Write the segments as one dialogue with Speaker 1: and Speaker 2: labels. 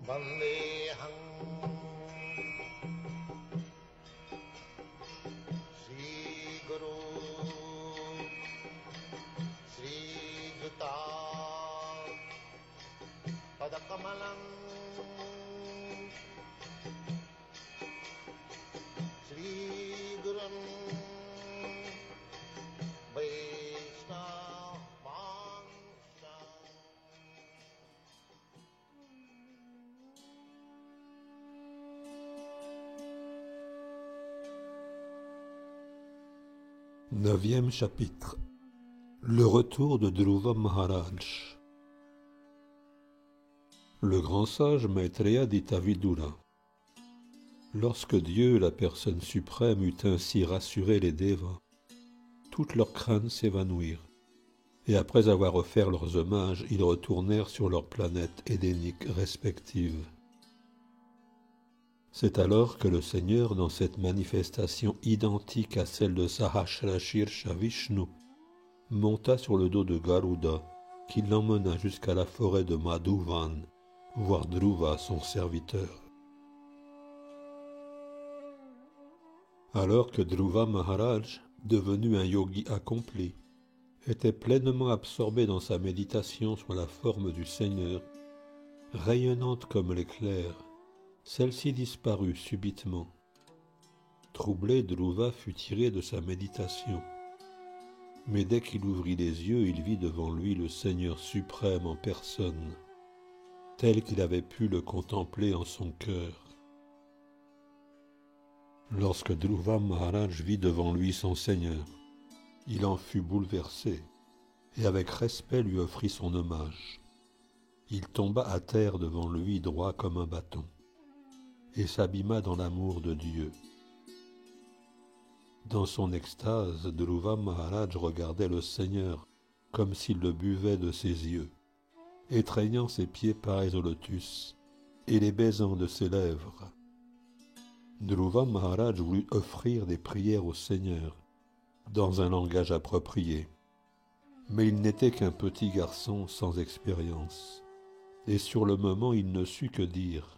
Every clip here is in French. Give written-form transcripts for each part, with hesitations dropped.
Speaker 1: Vandeham Sri Guru Sri Juta Padakamalam Sri Gurum Vaishnava Vansha.
Speaker 2: Neuvième chapitre. Le retour de Dhruva Maharaj. Le grand sage Maitreya dit à Vidura: lorsque Dieu, la personne suprême, eut ainsi rassuré les Devas, toutes leurs craintes s'évanouirent, et après avoir offert leurs hommages, ils retournèrent sur leurs planètes édéniques respectives. C'est alors que le Seigneur, dans cette manifestation identique à celle de Sahasrashirsha Vishnu, monta sur le dos de Garuda, qui l'emmena jusqu'à la forêt de Madhuvan, voir Dhruva, son serviteur. Alors que Dhruva Maharaj, devenu un yogi accompli, était pleinement absorbé dans sa méditation sur la forme du Seigneur, rayonnante comme l'éclair, celle-ci disparut subitement. Troublé, Dhruva fut tiré de sa méditation. Mais dès qu'il ouvrit les yeux, il vit devant lui le Seigneur suprême en personne, tel qu'il avait pu le contempler en son cœur. Lorsque Dhruva Maharaj vit devant lui son Seigneur, il en fut bouleversé, et avec respect lui offrit son hommage. Il tomba à terre devant lui droit comme un bâton, et s'abîma dans l'amour de Dieu. Dans son extase, Dhruva Maharaj regardait le Seigneur comme s'il le buvait de ses yeux, étreignant ses pieds pareils au lotus et les baisant de ses lèvres. Dhruva Maharaj voulut offrir des prières au Seigneur dans un langage approprié, mais il n'était qu'un petit garçon sans expérience, et sur le moment il ne sut que dire.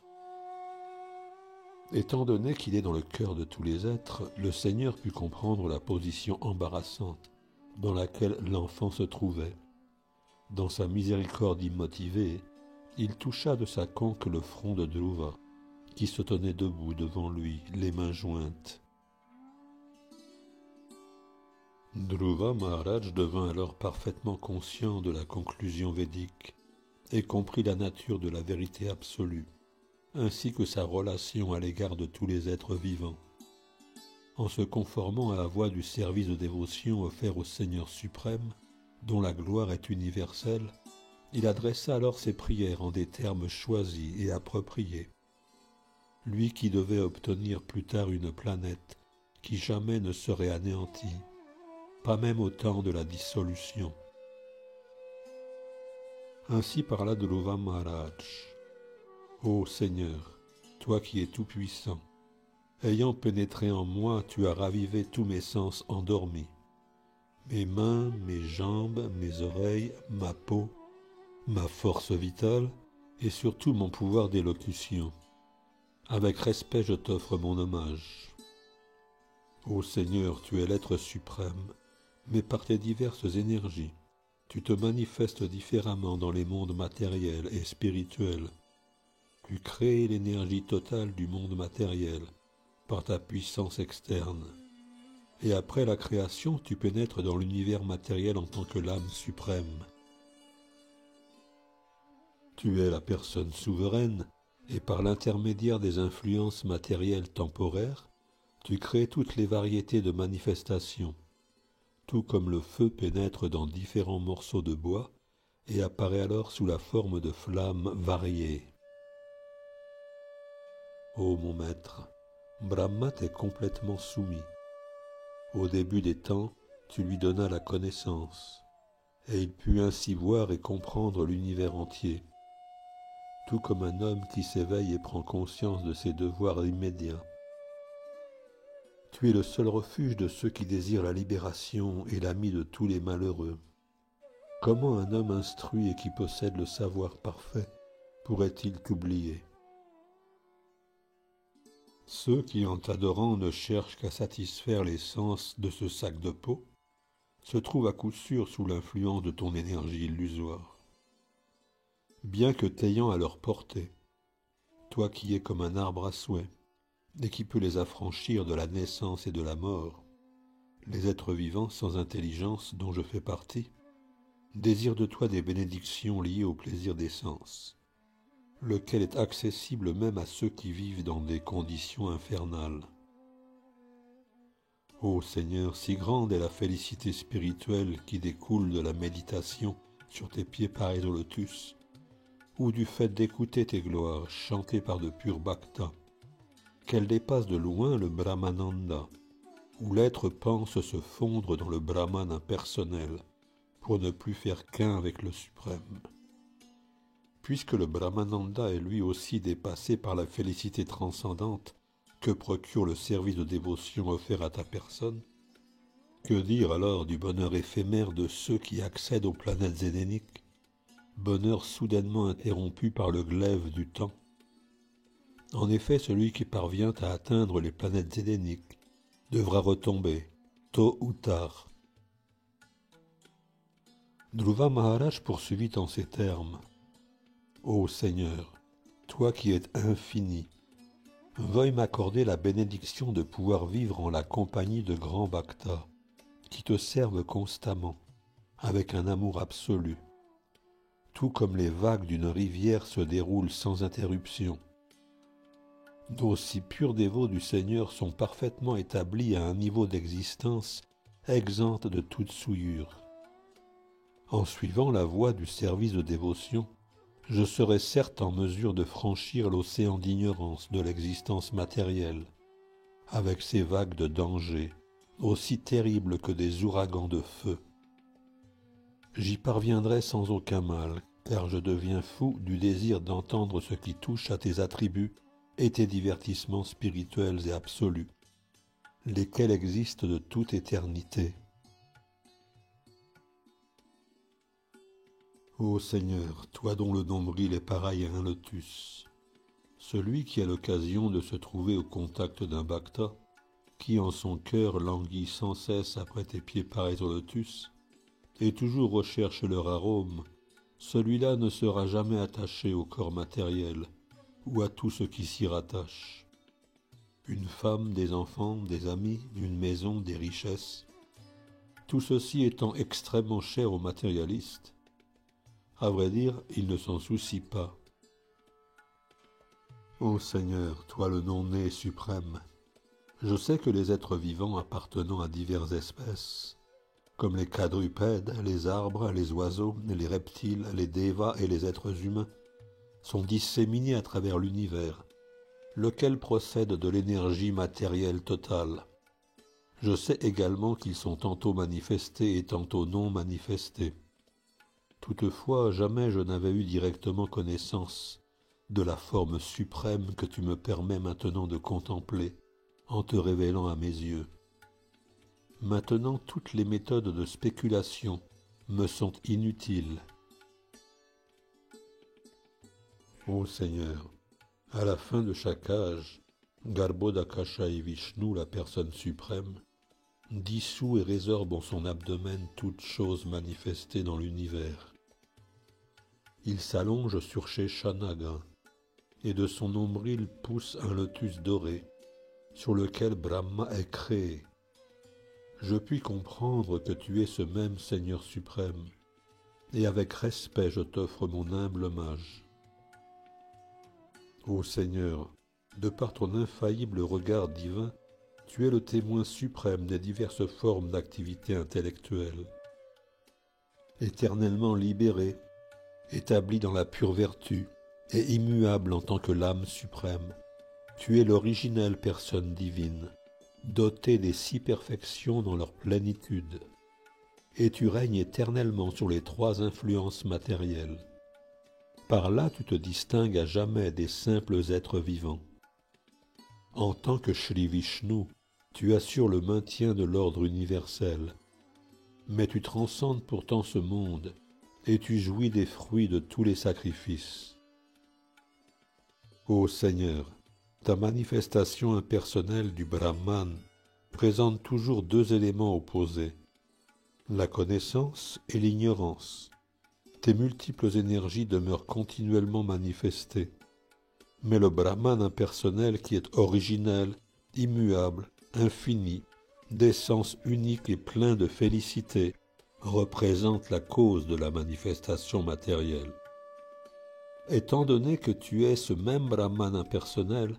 Speaker 2: Étant donné qu'il est dans le cœur de tous les êtres, le Seigneur put comprendre la position embarrassante dans laquelle l'enfant se trouvait. Dans sa miséricorde immotivée, il toucha de sa conque le front de Dhruva, qui se tenait debout devant lui, les mains jointes. Dhruva Maharaj devint alors parfaitement conscient de la conclusion védique et comprit la nature de la vérité absolue, ainsi que sa relation à l'égard de tous les êtres vivants. En se conformant à la voie du service de dévotion offert au Seigneur suprême, dont la gloire est universelle, il adressa alors ses prières en des termes choisis et appropriés. Lui qui devait obtenir plus tard une planète qui jamais ne serait anéantie, pas même au temps de la dissolution. Ainsi parla Dhruva Maharaj. Ô Seigneur, toi qui es tout-puissant, ayant pénétré en moi, tu as ravivé tous mes sens endormis. Mes mains, mes jambes, mes oreilles, ma peau, ma force vitale et surtout mon pouvoir d'élocution. Avec respect, je t'offre mon hommage. Ô Seigneur, tu es l'être suprême, mais par tes diverses énergies, tu te manifestes différemment dans les mondes matériels et spirituels. Tu crées l'énergie totale du monde matériel par ta puissance externe. Et après la création, tu pénètres dans l'univers matériel en tant que l'âme suprême. Tu es la personne souveraine, et par l'intermédiaire des influences matérielles temporaires, tu crées toutes les variétés de manifestations, tout comme le feu pénètre dans différents morceaux de bois et apparaît alors sous la forme de flammes variées. Ô mon maître, Brahma t'est complètement soumis. Au début des temps, tu lui donnas la connaissance, et il put ainsi voir et comprendre l'univers entier, tout comme un homme qui s'éveille et prend conscience de ses devoirs immédiats. Tu es le seul refuge de ceux qui désirent la libération et l'ami de tous les malheureux. Comment un homme instruit et qui possède le savoir parfait pourrait-il t'oublier, Ceux qui, en t'adorant, ne cherchent qu'à satisfaire les sens de ce sac de peau, se trouvent à coup sûr sous l'influence de ton énergie illusoire. Bien que t'ayant à leur portée, toi qui es comme un arbre à souhait, et qui peut les affranchir de la naissance et de la mort, les êtres vivants sans intelligence dont je fais partie, désirent de toi des bénédictions liées au plaisir des sens, lequel est accessible même à ceux qui vivent dans des conditions infernales. Ô Seigneur, si grande est la félicité spirituelle qui découle de la méditation sur tes pieds pareils au lotus, ou du fait d'écouter tes gloires chantées par de purs bhaktas, qu'elle dépasse de loin le Brahmananda, où l'être pense se fondre dans le Brahman impersonnel pour ne plus faire qu'un avec le suprême. Puisque le Brahmananda est lui aussi dépassé par la félicité transcendante que procure le service de dévotion offert à ta personne, que dire alors du bonheur éphémère de ceux qui accèdent aux planètes édéniques, bonheur soudainement interrompu par le glaive du temps? En effet, celui qui parvient à atteindre les planètes édéniques devra retomber, tôt ou tard. Dhruva Maharaj poursuivit en ces termes. Ô Seigneur, toi qui es infini, veuille m'accorder la bénédiction de pouvoir vivre en la compagnie de grands bhaktas qui te servent constamment, avec un amour absolu, tout comme les vagues d'une rivière se déroulent sans interruption. D'aussi purs dévots du Seigneur sont parfaitement établis à un niveau d'existence exempte de toute souillure. En suivant la voie du service de dévotion, je serai certes en mesure de franchir l'océan d'ignorance de l'existence matérielle, avec ses vagues de danger, aussi terribles que des ouragans de feu. J'y parviendrai sans aucun mal, car je deviens fou du désir d'entendre ce qui touche à tes attributs et tes divertissements spirituels et absolus, lesquels existent de toute éternité. Ô Seigneur, toi dont le nombril est pareil à un lotus, celui qui a l'occasion de se trouver au contact d'un bhakta, qui en son cœur languit sans cesse après tes pieds pareils au lotus, et toujours recherche leur arôme, celui-là ne sera jamais attaché au corps matériel ou à tout ce qui s'y rattache. Une femme, des enfants, des amis, une maison, des richesses, tout ceci étant extrêmement cher aux matérialistes, à vrai dire, il ne s'en soucie pas. Ô Seigneur, toi le non-né suprême, je sais que les êtres vivants appartenant à diverses espèces, comme les quadrupèdes, les arbres, les oiseaux, les reptiles, les dévas et les êtres humains, sont disséminés à travers l'univers, lequel procède de l'énergie matérielle totale. Je sais également qu'ils sont tantôt manifestés et tantôt non manifestés. Toutefois, jamais je n'avais eu directement connaissance de la forme suprême que tu me permets maintenant de contempler en te révélant à mes yeux. Maintenant, toutes les méthodes de spéculation me sont inutiles. Ô Seigneur, à la fin de chaque âge, Garbhodakasha et Vishnu, la personne suprême, dissout et résorbe en son abdomen toute chose manifestée dans l'univers. Il s'allonge sur Sheshanaga, et de son nombril pousse un lotus doré, sur lequel Brahma est créé. Je puis comprendre que tu es ce même Seigneur suprême, et avec respect je t'offre mon humble hommage. Ô Seigneur, de par ton infaillible regard divin, tu es le témoin suprême des diverses formes d'activité intellectuelle. Éternellement libéré, établi dans la pure vertu et immuable en tant que l'âme suprême, tu es l'originelle personne divine, dotée des 6 perfections dans leur plénitude, et tu règnes éternellement sur les 3 influences matérielles. Par là tu te distingues à jamais des simples êtres vivants. En tant que Shri Vishnu, tu assures le maintien de l'ordre universel, mais tu transcendes pourtant ce monde et tu jouis des fruits de tous les sacrifices. Ô Seigneur, Ta manifestation impersonnelle du Brahman présente toujours deux éléments opposés, la connaissance et l'ignorance. Tes multiples énergies demeurent continuellement manifestées. Mais le Brahman impersonnel qui est originel, immuable, infini, d'essence unique et plein de félicité, représente la cause de la manifestation matérielle. Étant donné que tu es ce même Brahman impersonnel,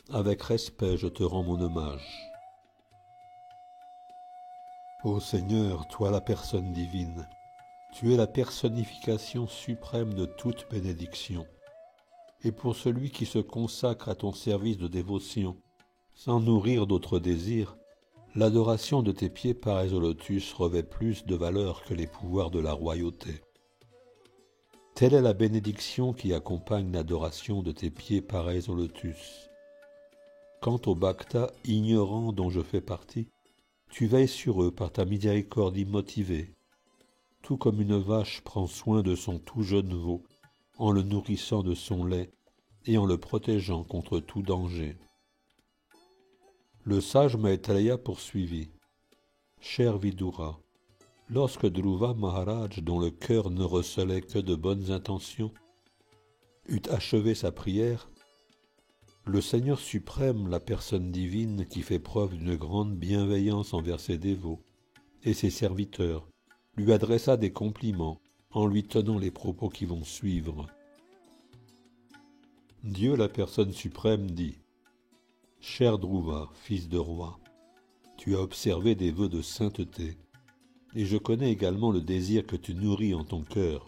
Speaker 2: avec respect je te rends mon hommage. Ô Seigneur, toi la personne divine, tu es la personnification suprême de toute bénédiction. Et pour celui qui se consacre à ton service de dévotion, sans nourrir d'autres désirs, l'adoration de tes pieds pareils au lotus revêt plus de valeur que les pouvoirs de la royauté. Telle est la bénédiction qui accompagne l'adoration de tes pieds pareils au lotus. Quant aux bhaktas ignorants dont je fais partie, tu veilles sur eux par ta miséricorde immotivée, tout comme une vache prend soin de son tout jeune veau en le nourrissant de son lait et en le protégeant contre tout danger. Le sage Maitreya poursuivit. Cher Vidura, lorsque Dhruva Maharaj, dont le cœur ne recelait que de bonnes intentions, eut achevé sa prière, le Seigneur suprême, la personne divine qui fait preuve d'une grande bienveillance envers ses dévots et ses serviteurs, lui adressa des compliments en lui tenant les propos qui vont suivre. Dieu, la personne suprême, dit « Cher Dhruva, fils de roi, tu as observé des vœux de sainteté, et je connais également le désir que tu nourris en ton cœur.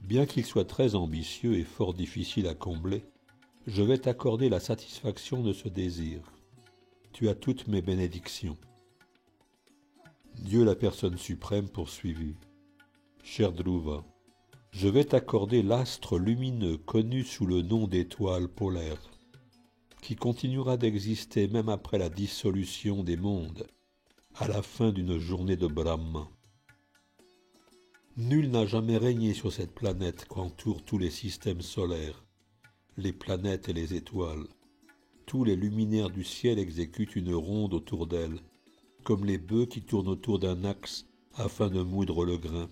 Speaker 2: Bien qu'il soit très ambitieux et fort difficile à combler, je vais t'accorder la satisfaction de ce désir. Tu as toutes mes bénédictions. » Dieu, la personne suprême, poursuivit. « Cher Dhruva, je vais t'accorder l'astre lumineux connu sous le nom d'étoile polaire, qui continuera d'exister même après la dissolution des mondes, à la fin d'une journée de Brahma. Nul n'a jamais régné sur cette planète qu'entourent tous les systèmes solaires, les planètes et les étoiles. Tous les luminaires du ciel exécutent une ronde autour d'elle, comme les bœufs qui tournent autour d'un axe afin de moudre le grain.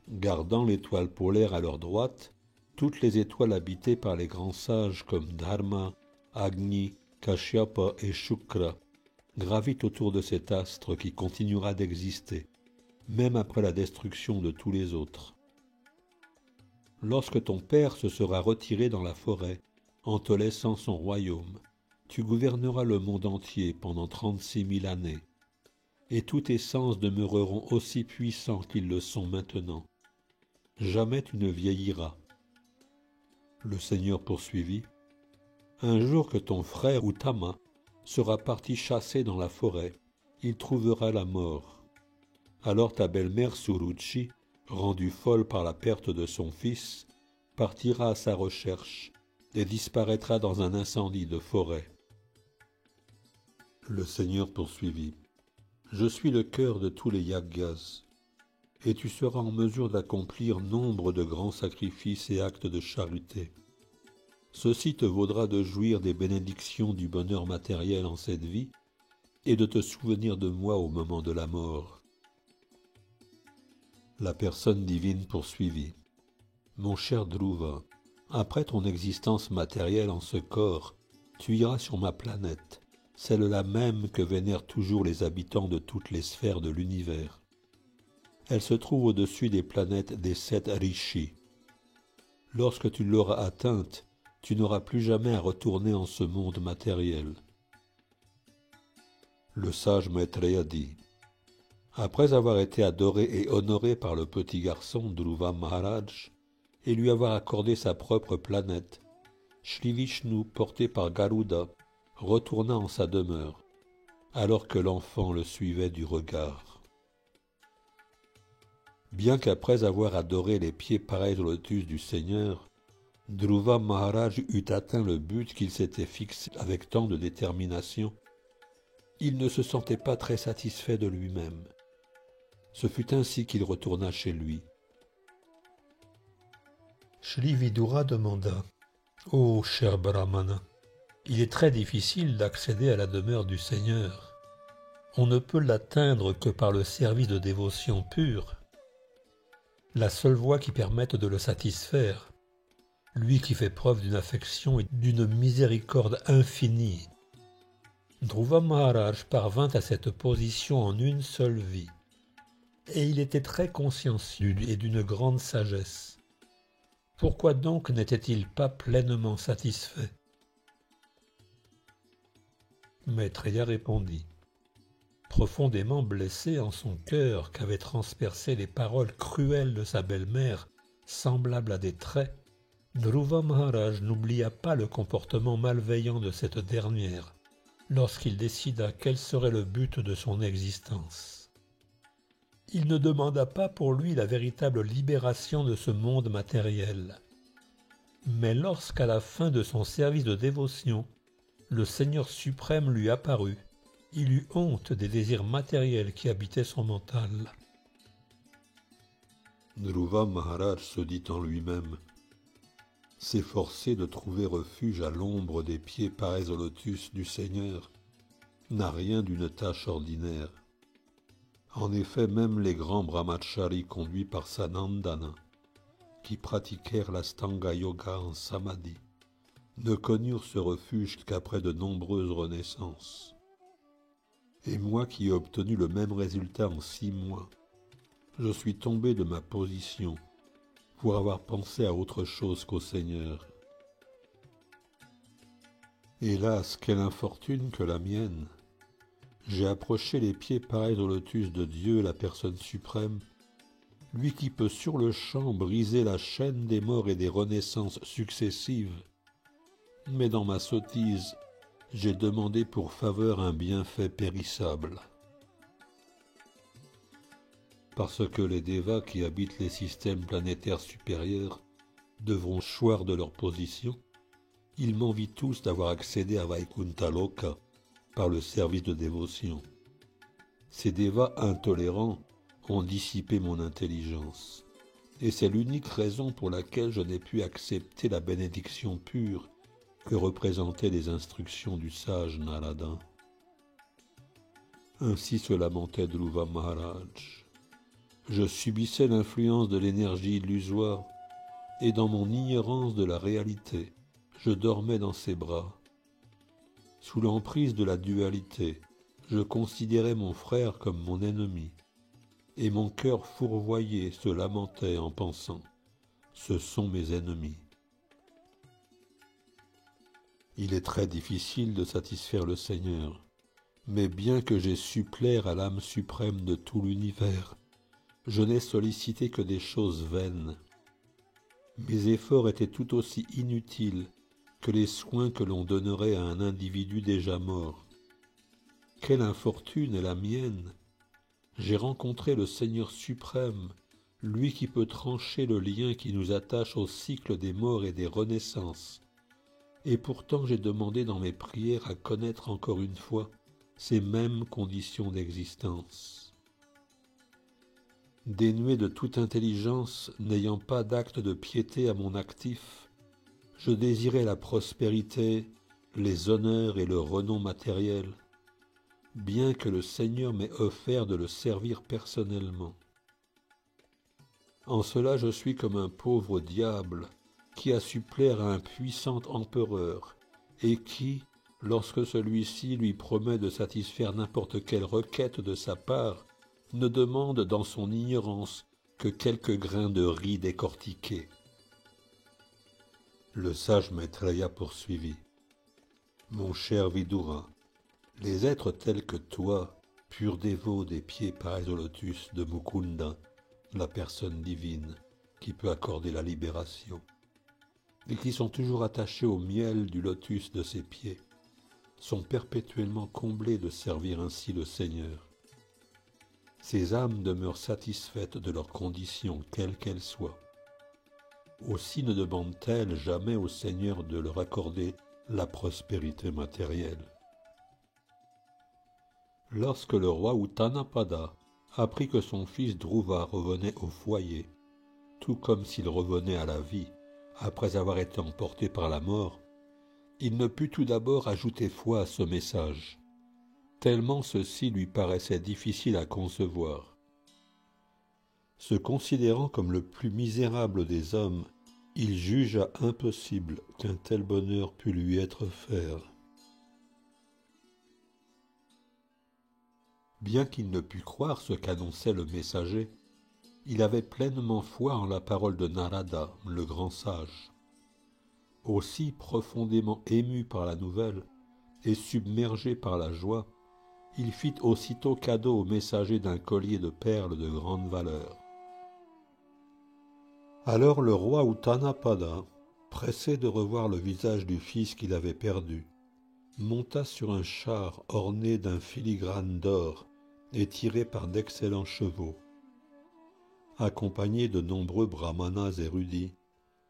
Speaker 2: Gardant l'étoile polaire à leur droite, toutes les étoiles habitées par les grands sages comme Dharma, Agni, Kashyapa et Shukra gravitent autour de cet astre qui continuera d'exister, même après la destruction de tous les autres. Lorsque ton père se sera retiré dans la forêt, en te laissant son royaume, tu gouverneras le monde entier pendant 36 000 années, et tous tes sens demeureront aussi puissants qu'ils le sont maintenant. Jamais tu ne vieilliras. Le Seigneur poursuivit. Un jour que ton frère Uttama sera parti chasser dans la forêt, il trouvera la mort. Alors ta belle-mère Suruchi, rendue folle par la perte de son fils, partira à sa recherche et disparaîtra dans un incendie de forêt. Le Seigneur poursuivit. Je suis le cœur de tous les yagyas, et tu seras en mesure d'accomplir nombre de grands sacrifices et actes de charité. Ceci te vaudra de jouir des bénédictions du bonheur matériel en cette vie et de te souvenir de moi au moment de la mort. La personne divine poursuivit. Mon cher Dhruva, après ton existence matérielle en ce corps, tu iras sur ma planète, celle-là même que vénèrent toujours les habitants de toutes les sphères de l'univers. Elle se trouve au-dessus des planètes des 7 rishis. Lorsque tu l'auras atteinte, tu n'auras plus jamais à retourner en ce monde matériel. Le sage Maitreya dit, après avoir été adoré et honoré par le petit garçon Dhruva Maharaj et lui avoir accordé sa propre planète, Shri Vishnu, porté par Garuda, retourna en sa demeure, alors que l'enfant le suivait du regard. Bien qu'après avoir adoré les pieds pareils au lotus du Seigneur, Dhruva Maharaj eût atteint le but qu'il s'était fixé avec tant de détermination, il ne se sentait pas très satisfait de lui-même. Ce fut ainsi qu'il retourna chez lui. Shri Vidura demanda « Ô cher Brahmana, Il est très difficile d'accéder à la demeure du Seigneur. On ne peut l'atteindre que par le service de dévotion pure, la seule voie qui permette de le satisfaire, lui qui fait preuve d'une affection et d'une miséricorde infinie. Dhruva Maharaj parvint à cette position en une seule vie, et il était très consciencieux et d'une grande sagesse. Pourquoi donc n'était-il pas pleinement satisfait? Maitreya répondit, profondément blessé en son cœur qu'avaient transpercé les paroles cruelles de sa belle-mère, semblables à des traits, Dhruva Maharaj n'oublia pas le comportement malveillant de cette dernière lorsqu'il décida quel serait le but de son existence. Il ne demanda pas pour lui la véritable libération de ce monde matériel. Mais lorsqu'à la fin de son service de dévotion, le Seigneur suprême lui apparut, il eut honte des désirs matériels qui habitaient son mental. Dhruva Maharaj se dit en lui-même, s'efforcer de trouver refuge à l'ombre des pieds parés au lotus du Seigneur n'a rien d'une tâche ordinaire. En effet, même les grands brahmacharis conduits par Sanandana, qui pratiquèrent l'Astanga Yoga en samadhi, ne connurent ce refuge qu'après de nombreuses renaissances. Et moi qui ai obtenu le même résultat en 6 mois, je suis tombé de ma position pour avoir pensé à autre chose qu'au Seigneur. Hélas, quelle infortune que la mienne! J'ai approché les pieds pareils au lotus de Dieu, la personne suprême, lui qui peut sur le champ briser la chaîne des morts et des renaissances successives. Mais dans ma sottise, j'ai demandé pour faveur un bienfait périssable. Parce que les dévas qui habitent les systèmes planétaires supérieurs devront choir de leur position, ils m'envient tous d'avoir accédé à Vaikuntha Loka par le service de dévotion. Ces dévas intolérants ont dissipé mon intelligence, et c'est l'unique raison pour laquelle je n'ai pu accepter la bénédiction pure que représentaient les instructions du sage Narada. Ainsi se lamentait Dhruva Maharaj. Je subissais l'influence de l'énergie illusoire, et dans mon ignorance de la réalité, je dormais dans ses bras. Sous l'emprise de la dualité, je considérais mon frère comme mon ennemi, et mon cœur fourvoyé se lamentait en pensant « Ce sont mes ennemis ». Il est très difficile de satisfaire le Seigneur, mais bien que j'ai su plaire à l'âme suprême de tout l'univers, je n'ai sollicité que des choses vaines. Mes efforts étaient tout aussi inutiles que les soins que l'on donnerait à un individu déjà mort. Quelle infortune est la mienne! J'ai rencontré le Seigneur suprême, lui qui peut trancher le lien qui nous attache au cycle des morts et des renaissances. Et pourtant j'ai demandé dans mes prières à connaître encore une fois ces mêmes conditions d'existence. Dénué de toute intelligence, n'ayant pas d'acte de piété à mon actif, je désirais la prospérité, les honneurs et le renom matériel, bien que le Seigneur m'ait offert de le servir personnellement. En cela je suis comme un pauvre diable qui a su plaire à un puissant empereur et qui, lorsque celui-ci lui promet de satisfaire n'importe quelle requête de sa part, ne demande dans son ignorance que quelques grains de riz décortiqués. Le sage Maitreya poursuivit. Mon cher Vidura, les êtres tels que toi, purs dévots des pieds pareils au lotus de Mukunda, la personne divine qui peut accorder la libération, et qui sont toujours attachés au miel du lotus de ses pieds, sont perpétuellement comblés de servir ainsi le Seigneur. Ces âmes demeurent satisfaites de leurs conditions, quelles qu'elles soient. Aussi ne demandent-elles jamais au Seigneur de leur accorder la prospérité matérielle. Lorsque le roi Uttanapada apprit que son fils Dhruva revenait au foyer, tout comme s'il revenait à la vie après avoir été emporté par la mort, il ne put tout d'abord ajouter foi à ce message, tellement ceci lui paraissait difficile à concevoir. Se considérant comme le plus misérable des hommes, il jugea impossible qu'un tel bonheur pût lui être offert. Bien qu'il ne pût croire ce qu'annonçait le messager, il avait pleinement foi en la parole de Narada, le grand sage. Aussi profondément ému par la nouvelle et submergé par la joie, il fit aussitôt cadeau au messager d'un collier de perles de grande valeur. Alors le roi Utanapada, pressé de revoir le visage du fils qu'il avait perdu, monta sur un char orné d'un filigrane d'or et tiré par d'excellents chevaux. Accompagné de nombreux brahmanas érudits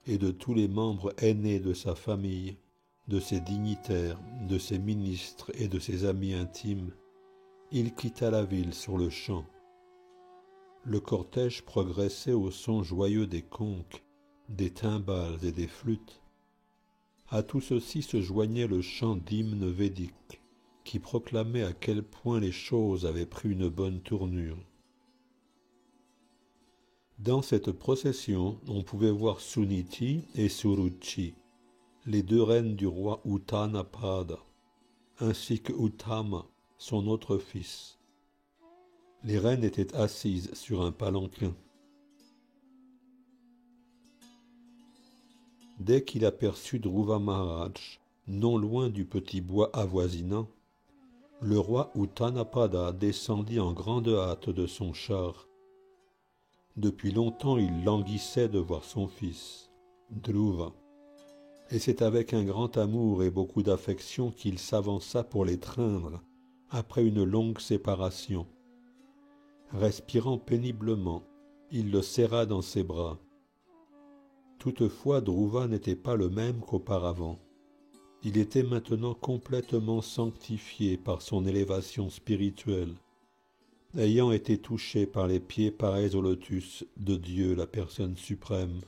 Speaker 2: et de tous les membres aînés de sa famille, de ses dignitaires, de ses ministres et de ses amis intimes, il quitta la ville sur le champ. Le cortège progressait au son joyeux des conques, des timbales et des flûtes. À tout ceci se joignait le chant d'hymnes védiques, qui proclamait à quel point les choses avaient pris une bonne tournure. Dans cette procession, on pouvait voir Suniti et Suruchi, les deux reines du roi Utanapada, ainsi que Uttama, son autre fils. Les reines étaient assises sur un palanquin. Dès qu'il aperçut Dhruva Maharaj, non loin du petit bois avoisinant, le roi Utanapada descendit en grande hâte de son char. Depuis longtemps il languissait de voir son fils, Dhruva, et c'est avec un grand amour et beaucoup d'affection qu'il s'avança pour l'étreindre après une longue séparation. Respirant péniblement, il le serra dans ses bras. Toutefois, Dhruva n'était pas le même qu'auparavant. Il était maintenant complètement sanctifié par son élévation spirituelle, ayant été touché par les pieds pareils au lotus de Dieu, la personne suprême.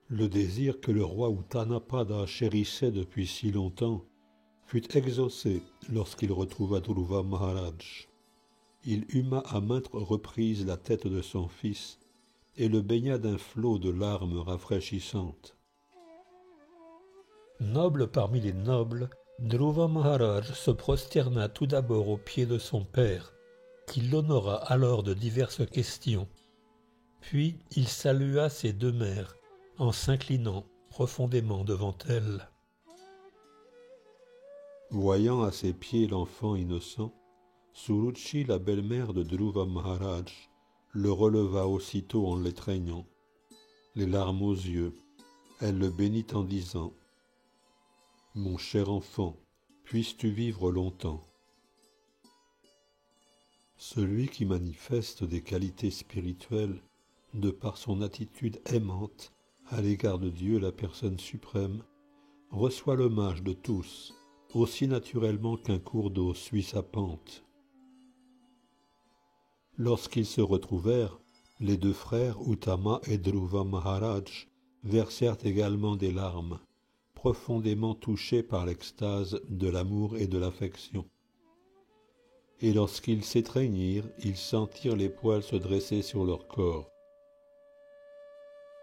Speaker 2: Le désir que le roi Utanapada chérissait depuis si longtemps fut exaucé lorsqu'il retrouva Dhruva Maharaj. Il huma à maintes reprises la tête de son fils et le baigna d'un flot de larmes rafraîchissantes. Noble parmi les nobles, Dhruva Maharaj se prosterna tout d'abord aux pieds de son père, qui l'honora alors de diverses questions. Puis il salua ses deux mères, en s'inclinant profondément devant elles. Voyant à ses pieds l'enfant innocent, Suruchi, la belle-mère de Dhruva Maharaj, le releva aussitôt en l'étreignant. Les larmes aux yeux, elle le bénit en disant « Mon cher enfant, puisses-tu vivre longtemps ?» Celui qui manifeste des qualités spirituelles de par son attitude aimante à l'égard de Dieu, la personne suprême, reçoit l'hommage de tous, aussi naturellement qu'un cours d'eau suit sa pente. Lorsqu'ils se retrouvèrent, les deux frères, Uttama et Dhruva Maharaj, versèrent également des larmes, profondément touchés par l'extase de l'amour et de l'affection. Et lorsqu'ils s'étreignirent, ils sentirent les poils se dresser sur leur corps.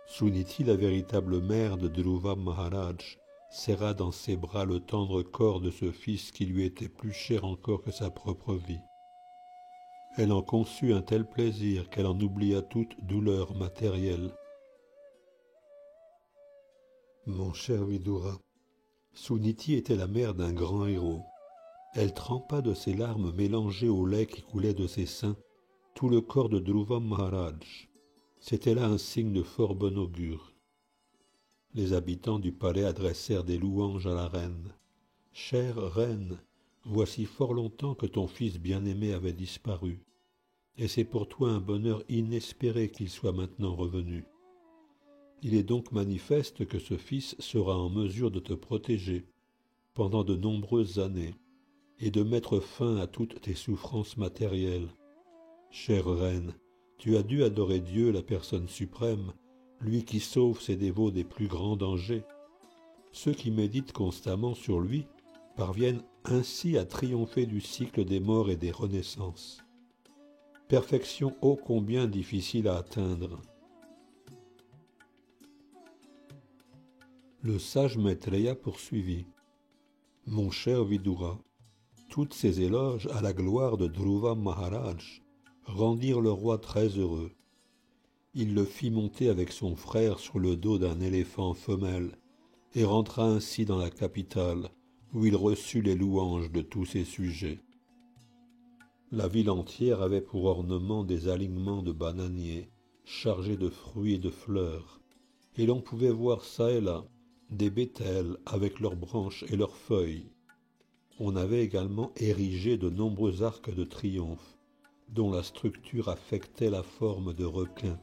Speaker 2: Suniti, la véritable mère de Dhruva Maharaj, serra dans ses bras le tendre corps de ce fils qui lui était plus cher encore que sa propre vie. Elle en conçut un tel plaisir qu'elle en oublia toute douleur matérielle. Mon cher Vidura, Suniti était la mère d'un grand héros. Elle trempa de ses larmes mélangées au lait qui coulait de ses seins tout le corps de Dhruva Maharaj. C'était là un signe de fort bon augure. Les habitants du palais adressèrent des louanges à la reine. « Chère reine, voici fort longtemps que ton fils bien-aimé avait disparu, et c'est pour toi un bonheur inespéré qu'il soit maintenant revenu. Il est donc manifeste que ce fils sera en mesure de te protéger pendant de nombreuses années et de mettre fin à toutes tes souffrances matérielles. Chère reine, tu as dû adorer Dieu, la personne suprême, lui qui sauve ses dévots des plus grands dangers, Ceux qui méditent constamment sur lui parviennent ainsi à triompher du cycle des morts et des renaissances. Perfection ô combien difficile à atteindre. Le sage Maitreya poursuivit. Mon cher Vidura, toutes ces éloges à la gloire de Dhruva Maharaj rendirent le roi très heureux. Il le fit monter avec son frère sur le dos d'un éléphant femelle et rentra ainsi dans la capitale où il reçut les louanges de tous ses sujets. La ville entière avait pour ornement des alignements de bananiers chargés de fruits et de fleurs, et l'on pouvait voir çà et là des bétels avec leurs branches et leurs feuilles. On avait également érigé de nombreux arcs de triomphe, dont la structure affectait la forme de requins.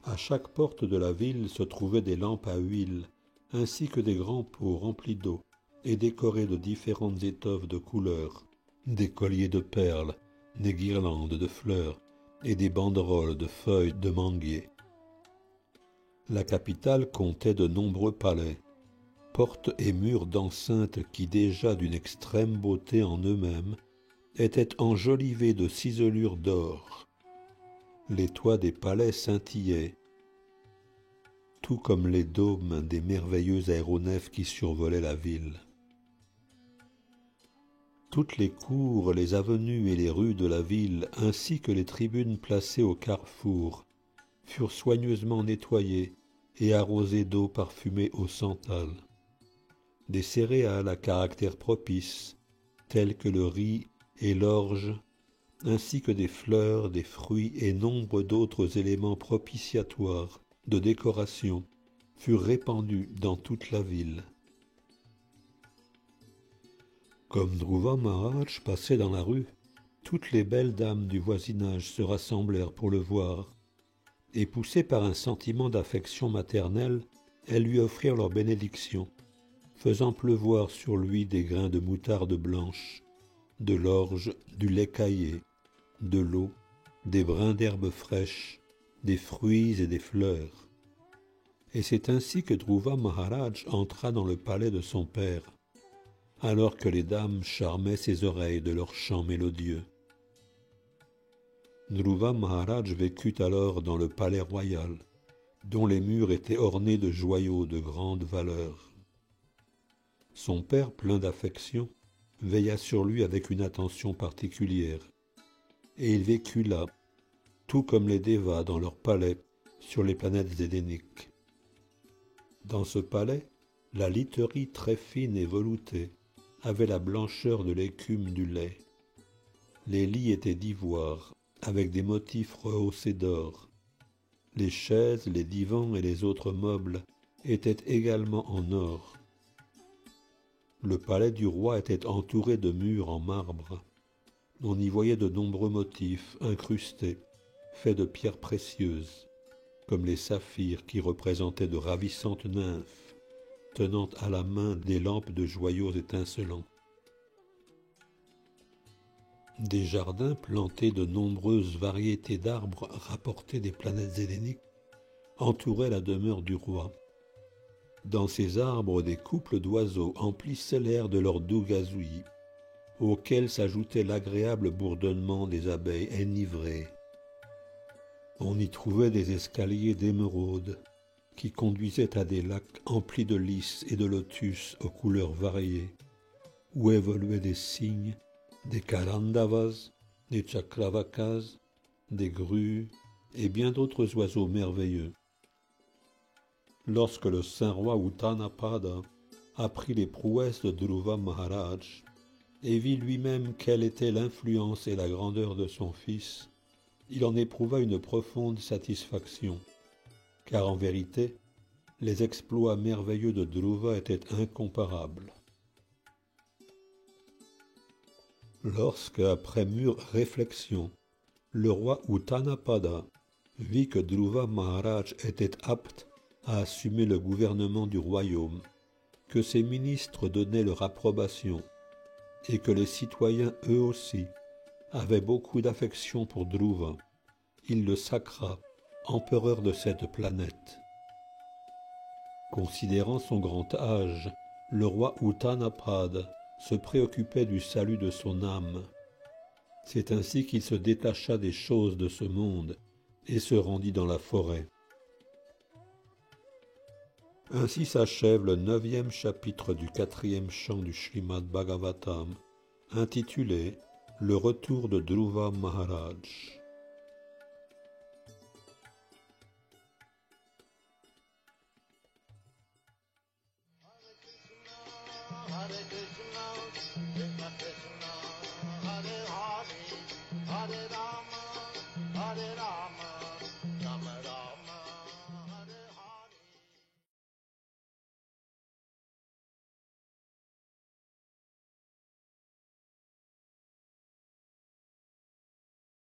Speaker 2: À chaque porte de la ville se trouvaient des lampes à huile, ainsi que des grands pots remplis d'eau et décorés de différentes étoffes de couleurs, des colliers de perles, des guirlandes de fleurs et des banderoles de feuilles de manguier. La capitale comptait de nombreux palais, portes et murs d'enceintes qui, déjà d'une extrême beauté en eux-mêmes, étaient enjolivés de ciselures d'or. Les toits des palais scintillaient, tout comme les dômes des merveilleux aéronefs qui survolaient la ville. Toutes les cours, les avenues et les rues de la ville, ainsi que les tribunes placées au carrefour, furent soigneusement nettoyées et arrosées d'eau parfumée au santal. Des céréales à caractère propice, telles que le riz et l'orge, ainsi que des fleurs, des fruits et nombre d'autres éléments propitiatoires de décoration, furent répandus dans toute la ville. Comme Dhruva Maharaj passait dans la rue, toutes les belles dames du voisinage se rassemblèrent pour le voir, et poussées par un sentiment d'affection maternelle, elles lui offrirent leur bénédiction, faisant pleuvoir sur lui des grains de moutarde blanche, de l'orge, du lait caillé, de l'eau, des brins d'herbes fraîches, des fruits et des fleurs. Et c'est ainsi que Dhruva Maharaj entra dans le palais de son père, alors que les dames charmaient ses oreilles de leurs chants mélodieux. Dhruva Maharaj vécut alors dans le palais royal, dont les murs étaient ornés de joyaux de grande valeur. Son père, plein d'affection, veilla sur lui avec une attention particulière, et il vécut là, tout comme les Devas dans leur palais sur les planètes édéniques. Dans ce palais, la literie très fine et veloutée avait la blancheur de l'écume du lait. Les lits étaient d'ivoire, avec des motifs rehaussés d'or. Les chaises, les divans et les autres meubles étaient également en or. Le palais du roi était entouré de murs en marbre. On y voyait de nombreux motifs incrustés, faits de pierres précieuses, comme les saphirs qui représentaient de ravissantes nymphes, tenant à la main des lampes de joyaux étincelants. Des jardins plantés de nombreuses variétés d'arbres rapportés des planètes édéniques entouraient la demeure du roi. Dans ces arbres, des couples d'oiseaux emplissaient l'air de leur doux gazouillis, auquel s'ajoutait l'agréable bourdonnement des abeilles enivrées. On y trouvait des escaliers d'émeraude qui conduisaient à des lacs emplis de lys et de lotus aux couleurs variées, où évoluaient des cygnes, des karandavas, des chakravakas, des grues et bien d'autres oiseaux merveilleux. Lorsque le saint roi Uttanapada apprit les prouesses de Dhruva Maharaj et vit lui-même quelle était l'influence et la grandeur de son fils, il en éprouva une profonde satisfaction, car en vérité, les exploits merveilleux de Dhruva étaient incomparables. Lorsque, après mûre réflexion, le roi Uttanapada vit que Dhruva Maharaj était apte à assumer le gouvernement du royaume, que ses ministres donnaient leur approbation, et que les citoyens eux aussi avaient beaucoup d'affection pour Dhruva, il le sacra empereur de cette planète. Considérant son grand âge, le roi Uttanapad se préoccupait du salut de son âme. C'est ainsi qu'il se détacha des choses de ce monde et se rendit dans la forêt. Ainsi s'achève le 9e chapitre du 4e chant du Srimad Bhagavatam, intitulé « Le retour de Dhruva Maharaj ».